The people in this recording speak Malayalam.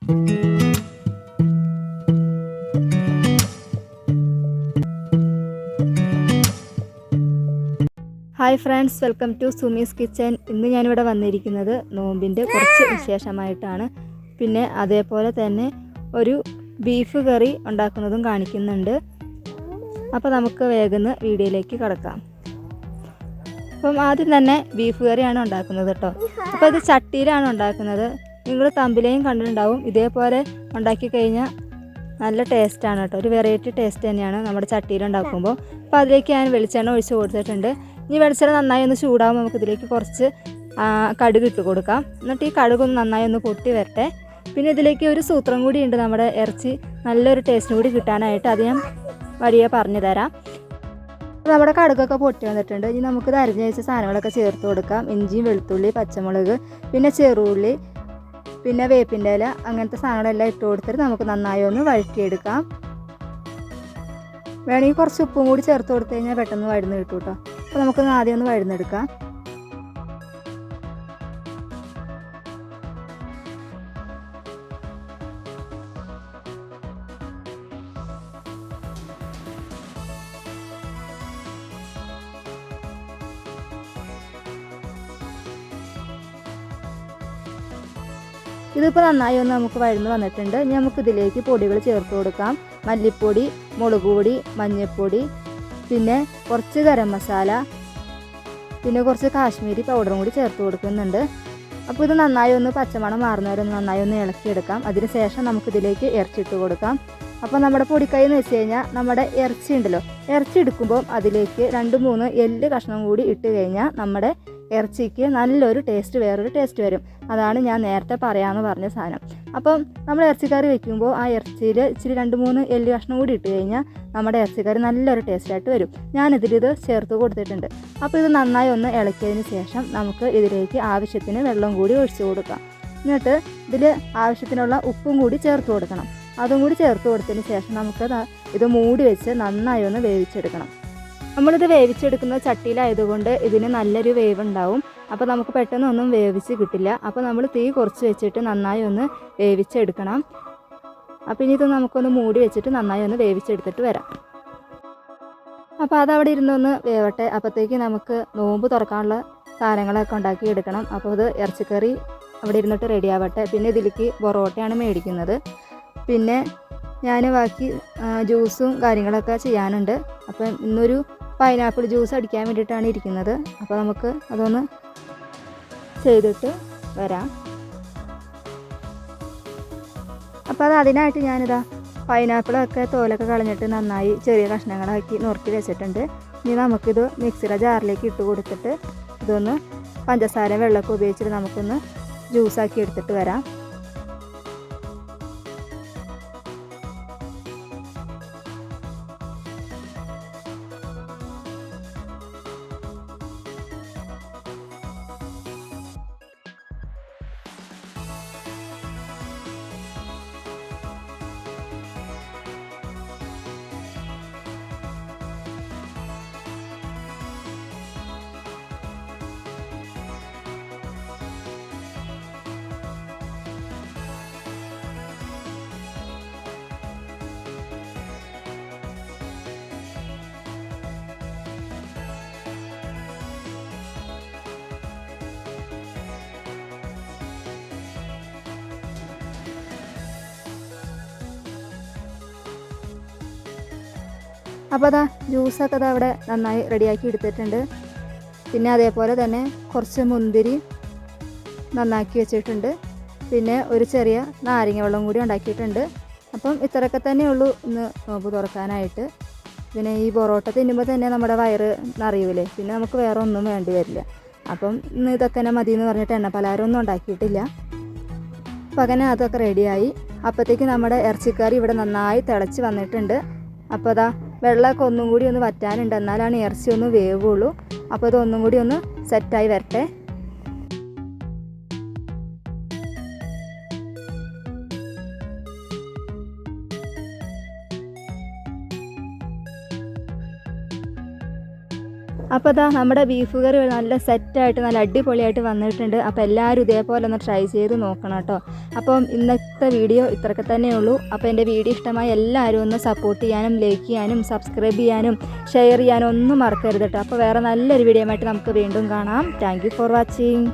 Hi friends, welcome to Sumi's kitchen. ഇന്ന് ഞാനിവിടെ വന്നിരിക്കുന്നത് നോമ്പിൻ്റെ കുറച്ച് വിശേഷമായിട്ടാണ്. പിന്നെ അതേപോലെ തന്നെ ഒരു ബീഫ് കറി ഉണ്ടാക്കുന്നതും കാണിക്കുന്നുണ്ട്. അപ്പോൾ നമുക്ക് വേഗം വീഡിയോയിലേക്ക് കടക്കാം. അപ്പം ആദ്യം തന്നെ ബീഫ് കറിയാണ് ഉണ്ടാക്കുന്നത് കേട്ടോ. അപ്പോൾ ഇത് ചട്ടിയിലാണ് ഉണ്ടാക്കുന്നത്. നിങ്ങൾ തമ്പിലേയും കണ്ടിട്ടുണ്ടാവും. ഇതേപോലെ ഉണ്ടാക്കി കഴിഞ്ഞാൽ നല്ല ടേസ്റ്റാണ് കേട്ടോ. ഒരു വെറൈറ്റി ടേസ്റ്റ് തന്നെയാണ് നമ്മുടെ ചട്ടിയിൽ ഉണ്ടാക്കുമ്പോൾ. അപ്പോൾ അതിലേക്ക് ഞാൻ വെളിച്ചെണ്ണ ഒഴിച്ച് കൊടുത്തിട്ടുണ്ട്. ഇനി വെളിച്ചെണ്ണ നന്നായി ഒന്ന് ചൂടാകുമ്പോൾ നമുക്ക് ഇതിലേക്ക് കുറച്ച് കടുക് ഇട്ട് കൊടുക്കാം. എന്നിട്ട് ഈ കടുകൊന്ന് നന്നായി ഒന്ന് പൊട്ടി വരട്ടെ. പിന്നെ ഇതിലേക്ക് ഒരു സൂത്രം കൂടി ഉണ്ട്, നമ്മുടെ ഇറച്ചി നല്ലൊരു ടേസ്റ്റ് കൂടി കിട്ടാനായിട്ട്. അത് ഞാൻ വഴിയെ പറഞ്ഞു തരാം. നമ്മുടെ കടുകൊക്കെ പൊട്ടി വന്നിട്ടുണ്ട്. ഇനി നമുക്കിത് അരിഞ്ഞ് വെച്ച സാധനങ്ങളൊക്കെ ചേർത്ത് കൊടുക്കാം. ഇഞ്ചിയും വെളുത്തുള്ളി, പച്ചമുളക്, പിന്നെ ചെറുള്ളി, പിന്നെ വേപ്പിൻ്റെ ഇല, അങ്ങനത്തെ സാധനങ്ങളെല്ലാം ഇട്ട് കൊടുത്തിട്ട് നമുക്ക് നന്നായി ഒന്ന് വഴറ്റിയെടുക്കാം. വേണമെങ്കിൽ കുറച്ച് ഉപ്പും കൂടി ചേർത്ത് കൊടുത്തു കഴിഞ്ഞാൽ പെട്ടെന്ന് വഴന്ന് കിട്ടും കേട്ടോ. അപ്പോൾ നമുക്കൊന്ന് ആദ്യം ഒന്ന് വഴന്നെടുക്കാം. ഇതിപ്പോൾ നന്നായി ഒന്ന് നമുക്ക് വഴന്ന് വന്നിട്ടുണ്ട്. ഇനി നമുക്ക് ഇതിലേക്ക് പൊടികൾ ചേർത്ത് കൊടുക്കാം. മല്ലിപ്പൊടി, മുളക് പൊടി, മഞ്ഞൾപ്പൊടി, പിന്നെ കുറച്ച് ഗരം മസാല, പിന്നെ കുറച്ച് കാശ്മീരി പൗഡറും കൂടി ചേർത്ത് കൊടുക്കുന്നുണ്ട്. അപ്പോൾ ഇത് നന്നായി ഒന്ന് പച്ചമണം മാറുന്നവരെ നന്നായി ഒന്ന് ഇളക്കിയെടുക്കാം. അതിന് ശേഷം നമുക്കിതിലേക്ക് ഇറച്ചിട്ട് കൊടുക്കാം. അപ്പോൾ നമ്മുടെ പൊടിക്കൈ എന്ന് വെച്ച് കഴിഞ്ഞാൽ നമ്മുടെ ഇറച്ചി ഉണ്ടല്ലോ, ഇറച്ചി എടുക്കുമ്പോൾ അതിലേക്ക് 2-3 എല്ല് കഷ്ണം കൂടി ഇട്ട് കഴിഞ്ഞാൽ നമ്മുടെ ഇറച്ചിക്ക് നല്ലൊരു ടേസ്റ്റ്, വേറൊരു ടേസ്റ്റ് വരും. അതാണ് ഞാൻ നേരത്തെ പറയാമെന്ന് പറഞ്ഞ സാധനം. അപ്പം നമ്മൾ ഇറച്ചിക്കറി വെക്കുമ്പോൾ ആ ഇറച്ചിയിൽ ഇച്ചിരി 2-3 എല്ല് കഷ്ണം കൂടി ഇട്ട് കഴിഞ്ഞാൽ നമ്മുടെ ഇറച്ചിക്കറി നല്ലൊരു ടേസ്റ്റായിട്ട് വരും. ഞാനിതിലിത് ചേർത്ത് കൊടുത്തിട്ടുണ്ട്. അപ്പോൾ ഇത് നന്നായി ഒന്ന് ഇളക്കിയതിന് ശേഷം നമുക്ക് ഇതിലേക്ക് ആവശ്യത്തിന് വെള്ളം കൂടി ഒഴിച്ചു കൊടുക്കാം. എന്നിട്ട് ഇതിൽ ആവശ്യത്തിനുള്ള ഉപ്പും കൂടി ചേർത്ത് കൊടുക്കണം. അതും കൂടി ചേർത്ത് കൊടുത്തതിന് ശേഷം നമുക്ക് ഇത് മൂടി വെച്ച് നന്നായി ഒന്ന് വേവിച്ചെടുക്കണം. നമ്മളിത് വേവിച്ചെടുക്കുന്ന ചട്ടിയിലായതുകൊണ്ട് ഇതിന് നല്ലൊരു വേവ് ഉണ്ടാവും. അപ്പോൾ നമുക്ക് പെട്ടെന്നൊന്നും വേവിച്ച് കിട്ടില്ല. അപ്പോൾ നമ്മൾ തീ കുറച്ച് വെച്ചിട്ട് നന്നായി ഒന്ന് വേവിച്ചെടുക്കണം. അപ്പോൾ ഇനി ഇത് നമുക്കൊന്ന് മൂടി വെച്ചിട്ട് നന്നായി ഒന്ന് വേവിച്ചെടുത്തിട്ട് വരാം. അപ്പോൾ അതവിടെ ഇരുന്നൊന്ന് വേവട്ടെ. അപ്പോഴത്തേക്ക് നമുക്ക് നോമ്പ് തുറക്കാനുള്ള സാധനങ്ങളൊക്കെ ഉണ്ടാക്കി എടുക്കണം. അപ്പോൾ ഇത് ഇറച്ചിക്കറി അവിടെ ഇരുന്നിട്ട് റെഡി ആവട്ടെ. പിന്നെ ഇതിലേക്ക് പൊറോട്ടയാണ് മേടിക്കുന്നത്. പിന്നെ ഞാൻ ബാക്കി ജ്യൂസും കാര്യങ്ങളൊക്കെ ചെയ്യാനുണ്ട്. അപ്പം ഇന്നൊരു പൈനാപ്പിൾ ജ്യൂസ് അടിക്കാൻ വേണ്ടിയിട്ടാണ് ഇരിക്കുന്നത്. അപ്പോൾ നമുക്ക് അതൊന്ന് ചെയ്തിട്ട് വരാം. അപ്പോൾ അതിനായിട്ട് ഞാനിതാ പൈനാപ്പിളൊക്കെ തോലൊക്കെ കളഞ്ഞിട്ട് നന്നായി ചെറിയ കഷ്ണങ്ങളാക്കി നുറുക്കി വെച്ചിട്ടുണ്ട്. ഇനി നമുക്കിത് മിക്സിയുടെ ജാറിലേക്ക് ഇട്ട് കൊടുത്തിട്ട് ഇതൊന്ന് പഞ്ചസാര വെള്ളമൊക്കെ ഉപയോഗിച്ചിട്ട് നമുക്കൊന്ന് ജ്യൂസാക്കി എടുത്തിട്ട് വരാം. അപ്പോൾ അതാ ജ്യൂസൊക്കെ അതാ അവിടെ നന്നായി റെഡിയാക്കി എടുത്തിട്ടുണ്ട്. പിന്നെ അതേപോലെ തന്നെ കുറച്ച് മുന്തിരി നന്നാക്കി വെച്ചിട്ടുണ്ട്. പിന്നെ ഒരു ചെറിയ നാരങ്ങ വെള്ളം കൂടി ഉണ്ടാക്കിയിട്ടുണ്ട്. അപ്പം ഇത്രയൊക്കെ തന്നെയുള്ളൂ ഇന്ന് നോമ്പ് തുറക്കാനായിട്ട്. പിന്നെ ഈ പൊറോട്ട തിന്നുമ്പോൾ തന്നെ നമ്മുടെ വയറ് നിറയൂലേ, പിന്നെ നമുക്ക് വേറെ ഒന്നും വേണ്ടി വരില്ല. അപ്പം ഇന്ന് ഇതൊക്കെ തന്നെ മതി എന്ന് പറഞ്ഞിട്ട് എണ്ണപ്പലഹാരമൊന്നും ഉണ്ടാക്കിയിട്ടില്ല. അപ്പം അങ്ങനെ അതൊക്കെ റെഡിയായി. അപ്പോഴത്തേക്ക് നമ്മുടെ ഇറച്ചിക്കറി ഇവിടെ നന്നായി തിളച്ച് വന്നിട്ടുണ്ട്. അപ്പോൾ അതാ വെള്ളമൊക്കെ ഒന്നും കൂടി ഒന്ന് വറ്റാനുണ്ട്, എന്നാലാണ് ഇറച്ചി ഒന്ന് വേവുള്ളൂ. അപ്പോൾ ഇതൊന്നും കൂടി ഒന്ന് സെറ്റായി വരട്ടെ. അപ്പോൾ അതാ നമ്മുടെ ബീഫ് കറി നല്ല സെറ്റായിട്ട് നല്ല അടിപൊളിയായിട്ട് വന്നിട്ടുണ്ട്. അപ്പോൾ എല്ലാവരും ഇതേപോലെ ഒന്ന് ട്രൈ ചെയ്ത് നോക്കണം കേട്ടോ. അപ്പം ഇന്നത്തെ വീഡിയോ ഇത്രയൊക്കെ തന്നെയുള്ളൂ. അപ്പോൾ എൻ്റെ വീഡിയോ ഇഷ്ടമായി എല്ലാവരും ഒന്ന് സപ്പോർട്ട് ചെയ്യാനും ലൈക്ക് ചെയ്യാനും സബ്സ്ക്രൈബ് ചെയ്യാനും ഷെയർ ചെയ്യാനും ഒന്നും മറക്കരുത് കേട്ടോ. അപ്പോൾ വേറെ നല്ലൊരു വീഡിയോ ആയിട്ട് നമുക്ക് വീണ്ടും കാണാം. Thank you for watching.